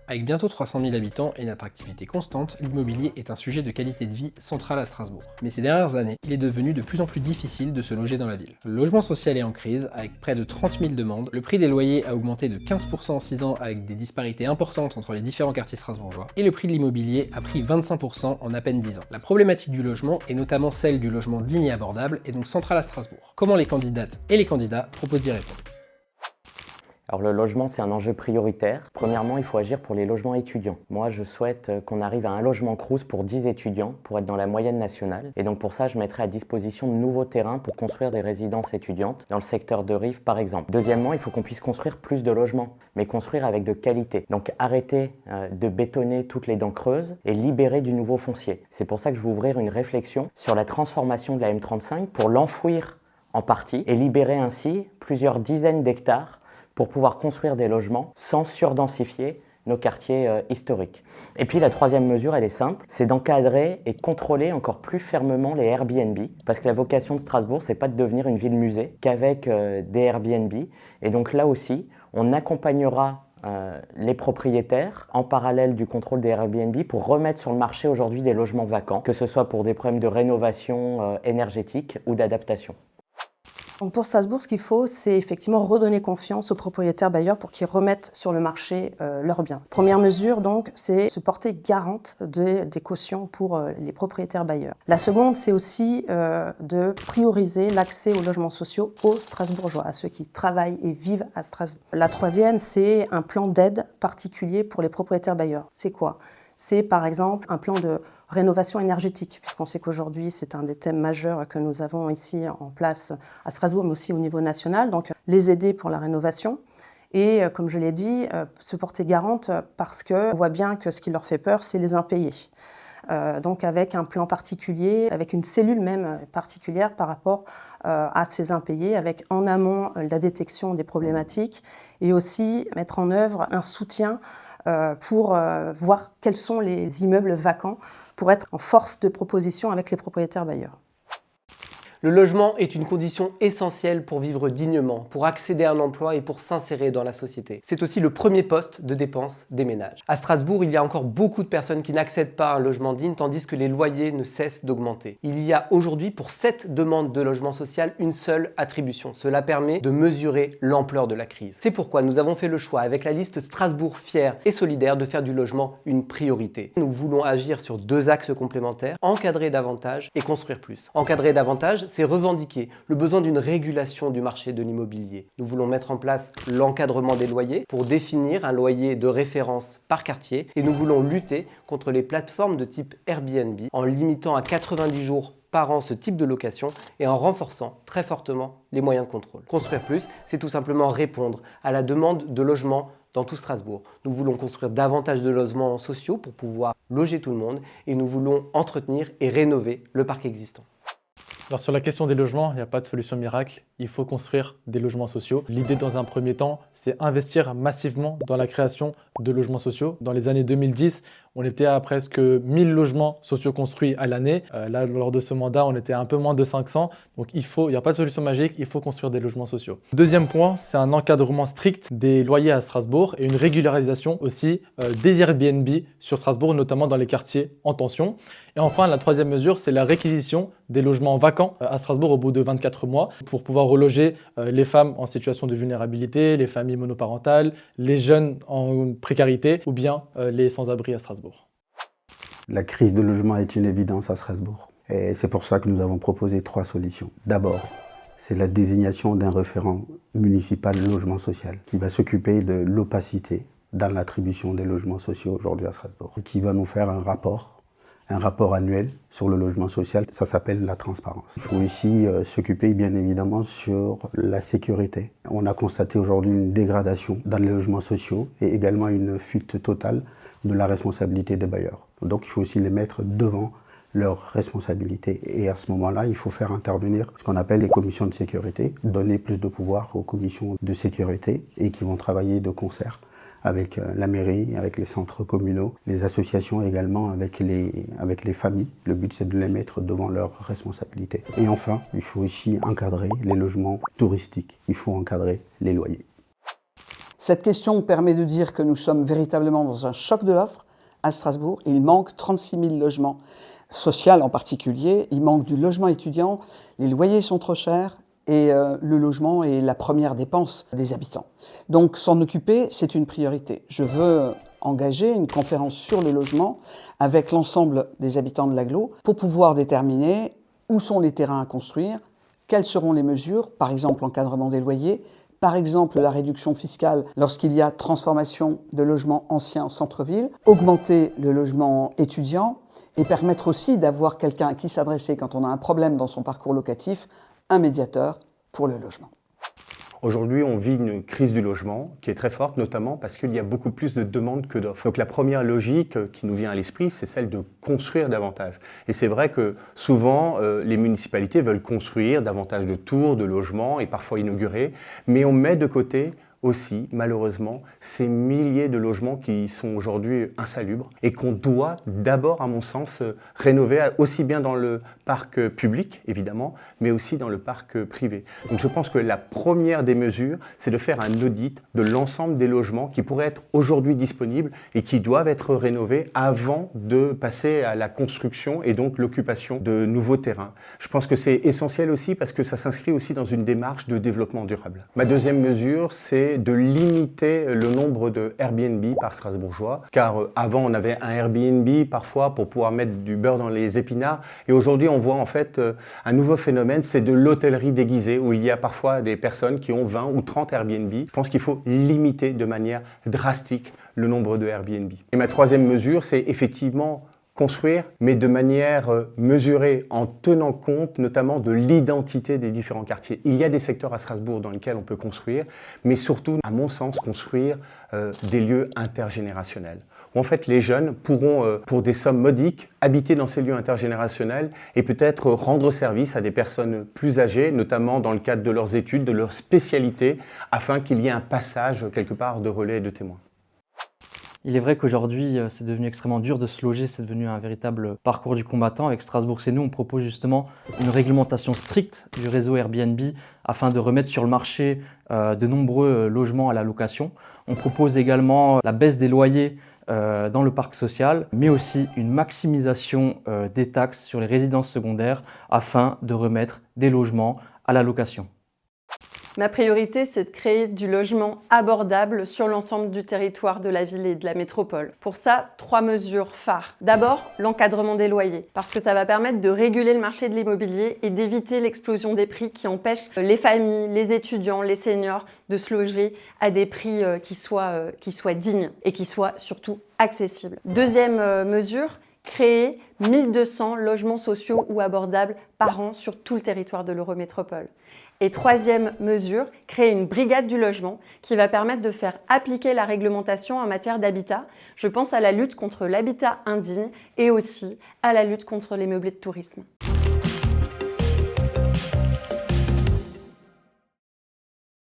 Avec bientôt 300 000 habitants et une attractivité constante, l'immobilier est un sujet de qualité de vie central à Strasbourg. Mais ces dernières années, il est devenu de plus en plus difficile de se loger dans la ville. Le logement social est en crise, avec près de 30 000 demandes, le prix des loyers a augmenté de 15% en 6 ans avec des disparités importantes entre les différents quartiers strasbourgeois, et le prix de l'immobilier a pris 25% en à peine 10 ans. La problématique du logement, et notamment celle du logement digne et abordable, est donc centrale à Strasbourg. Comment les candidates et les candidats proposent d'y répondre? Alors le logement, c'est un enjeu prioritaire. Premièrement, il faut agir pour les logements étudiants. Moi, je souhaite qu'on arrive à un logement Crous pour 10 étudiants, pour être dans la moyenne nationale. Et donc pour ça, je mettrai à disposition de nouveaux terrains pour construire des résidences étudiantes, dans le secteur de Rive par exemple. Deuxièmement, il faut qu'on puisse construire plus de logements, mais construire avec de qualité. Donc arrêter de bétonner toutes les dents creuses et libérer du nouveau foncier. C'est pour ça que je vais ouvrir une réflexion sur la transformation de la M35 pour l'enfouir en partie et libérer ainsi plusieurs dizaines d'hectares pour pouvoir construire des logements sans surdensifier nos quartiers historiques. Et puis la troisième mesure, elle est simple, c'est d'encadrer et contrôler encore plus fermement les Airbnb, parce que la vocation de Strasbourg, c'est pas de devenir une ville musée qu'avec des Airbnb. Et donc là aussi, on accompagnera les propriétaires en parallèle du contrôle des Airbnb pour remettre sur le marché aujourd'hui des logements vacants, que ce soit pour des problèmes de rénovation énergétique ou d'adaptation. Donc pour Strasbourg, ce qu'il faut, c'est effectivement redonner confiance aux propriétaires bailleurs pour qu'ils remettent sur le marché leurs biens. Première mesure, donc, c'est se porter garante des cautions pour les propriétaires bailleurs. La seconde, c'est aussi de prioriser l'accès aux logements sociaux aux Strasbourgeois, à ceux qui travaillent et vivent à Strasbourg. La troisième, c'est un plan d'aide particulier pour les propriétaires bailleurs. C'est quoi ? C'est par exemple un plan de rénovation énergétique, puisqu'on sait qu'aujourd'hui c'est un des thèmes majeurs que nous avons ici en place à Strasbourg, mais aussi au niveau national, donc les aider pour la rénovation. Et comme je l'ai dit, se porter garante parce qu'on voit bien que ce qui leur fait peur, c'est les impayés. Donc avec un plan particulier, avec une cellule même particulière par rapport à ces impayés, avec en amont la détection des problématiques et aussi mettre en œuvre un soutien pour voir quels sont les immeubles vacants pour être en force de proposition avec les propriétaires bailleurs. Le logement est une condition essentielle pour vivre dignement, pour accéder à un emploi et pour s'insérer dans la société. C'est aussi le premier poste de dépense des ménages. À Strasbourg, il y a encore beaucoup de personnes qui n'accèdent pas à un logement digne tandis que les loyers ne cessent d'augmenter. Il y a aujourd'hui pour 7 demandes de logement social une seule attribution. Cela permet de mesurer l'ampleur de la crise. C'est pourquoi nous avons fait le choix avec la liste Strasbourg fier et solidaire de faire du logement une priorité. Nous voulons agir sur 2 axes complémentaires, encadrer davantage et construire plus. Encadrer davantage, c'est revendiquer le besoin d'une régulation du marché de l'immobilier. Nous voulons mettre en place l'encadrement des loyers pour définir un loyer de référence par quartier et nous voulons lutter contre les plateformes de type Airbnb en limitant à 90 jours par an ce type de location et en renforçant très fortement les moyens de contrôle. Construire plus, c'est tout simplement répondre à la demande de logement dans tout Strasbourg. Nous voulons construire davantage de logements sociaux pour pouvoir loger tout le monde et nous voulons entretenir et rénover le parc existant. Alors sur la question des logements, il n'y a pas de solution miracle, il faut construire des logements sociaux. L'idée dans un premier temps, c'est investir massivement dans la création de logements sociaux. Dans les années 2010, on était à presque 1000 logements sociaux construits à l'année. Là, lors de ce mandat, on était à un peu moins de 500. Donc il n'y a pas de solution magique, il faut construire des logements sociaux. Deuxième point, c'est un encadrement strict des loyers à Strasbourg et une régularisation aussi des Airbnb sur Strasbourg, notamment dans les quartiers en tension. Et enfin, la troisième mesure, c'est la réquisition des logements vacants à Strasbourg au bout de 24 mois pour pouvoir reloger les femmes en situation de vulnérabilité, les familles monoparentales, les jeunes en précarité ou bien les sans-abri à Strasbourg. La crise de logement est une évidence à Strasbourg. Et c'est pour ça que nous avons proposé 3 solutions. D'abord, c'est la désignation d'un référent municipal logement social qui va s'occuper de l'opacité dans l'attribution des logements sociaux aujourd'hui à Strasbourg, qui va nous faire un rapport annuel sur le logement social, ça s'appelle la transparence. Il faut ici s'occuper bien évidemment sur la sécurité. On a constaté aujourd'hui une dégradation dans les logements sociaux et également une fuite totale de la responsabilité des bailleurs. Donc il faut aussi les mettre devant leurs responsabilités. Et à ce moment-là, il faut faire intervenir ce qu'on appelle les commissions de sécurité, donner plus de pouvoir aux commissions de sécurité et qui vont travailler de concert avec la mairie, avec les centres communaux, les associations également, avec les familles. Le but, c'est de les mettre devant leurs responsabilités. Et enfin, il faut aussi encadrer les logements touristiques. Il faut encadrer les loyers. Cette question permet de dire que nous sommes véritablement dans un choc de l'offre à Strasbourg. Il manque 36 000 logements, sociaux en particulier. Il manque du logement étudiant, les loyers sont trop chers et le logement est la première dépense des habitants. Donc s'en occuper, c'est une priorité. Je veux engager une conférence sur le logement avec l'ensemble des habitants de l'agglo pour pouvoir déterminer où sont les terrains à construire, quelles seront les mesures, par exemple l'encadrement des loyers, par exemple la réduction fiscale lorsqu'il y a transformation de logements anciens en centre-ville, augmenter le logement étudiant et permettre aussi d'avoir quelqu'un à qui s'adresser quand on a un problème dans son parcours locatif, un médiateur pour le logement. Aujourd'hui, on vit une crise du logement qui est très forte, notamment parce qu'il y a beaucoup plus de demandes que d'offres. Donc la première logique qui nous vient à l'esprit, c'est celle de construire davantage. Et c'est vrai que souvent, les municipalités veulent construire davantage de tours, de logements et parfois inaugurer, mais on met de côté aussi, malheureusement, ces milliers de logements qui sont aujourd'hui insalubres et qu'on doit d'abord, à mon sens, rénover aussi bien dans le parc public, évidemment, mais aussi dans le parc privé. Donc je pense que la première des mesures, c'est de faire un audit de l'ensemble des logements qui pourraient être aujourd'hui disponibles et qui doivent être rénovés avant de passer à la construction et donc l'occupation de nouveaux terrains. Je pense que c'est essentiel aussi parce que ça s'inscrit aussi dans une démarche de développement durable. Ma deuxième mesure, c'est de limiter le nombre de Airbnb par Strasbourgeois, car avant on avait un Airbnb parfois pour pouvoir mettre du beurre dans les épinards, et aujourd'hui on voit en fait un nouveau phénomène, c'est de l'hôtellerie déguisée, où il y a parfois des personnes qui ont 20 ou 30 Airbnb. Je pense qu'il faut limiter de manière drastique le nombre de Airbnb. Et ma troisième mesure, c'est effectivement construire, mais de manière mesurée, en tenant compte notamment de l'identité des différents quartiers. Il y a des secteurs à Strasbourg dans lesquels on peut construire, mais surtout, à mon sens, construire des lieux intergénérationnels. Où en fait, les jeunes pourront, pour des sommes modiques, habiter dans ces lieux intergénérationnels et peut-être rendre service à des personnes plus âgées, notamment dans le cadre de leurs études, de leur spécialité, afin qu'il y ait un passage quelque part de relais et de témoins. Il est vrai qu'aujourd'hui, c'est devenu extrêmement dur de se loger, c'est devenu un véritable parcours du combattant. Avec Strasbourg C'est nous, on propose justement une réglementation stricte du réseau Airbnb afin de remettre sur le marché de nombreux logements à la location. On propose également la baisse des loyers dans le parc social, mais aussi une maximisation des taxes sur les résidences secondaires afin de remettre des logements à la location. Ma priorité, c'est de créer du logement abordable sur l'ensemble du territoire de la ville et de la métropole. Pour ça, 3 mesures phares. D'abord, l'encadrement des loyers, parce que ça va permettre de réguler le marché de l'immobilier et d'éviter l'explosion des prix qui empêche les familles, les étudiants, les seniors de se loger à des prix qui soient dignes et qui soient surtout accessibles. Deuxième mesure, créer 1200 logements sociaux ou abordables par an sur tout le territoire de l'Eurométropole. Et troisième mesure, créer une brigade du logement qui va permettre de faire appliquer la réglementation en matière d'habitat. Je pense à la lutte contre l'habitat indigne et aussi à la lutte contre les meublés de tourisme.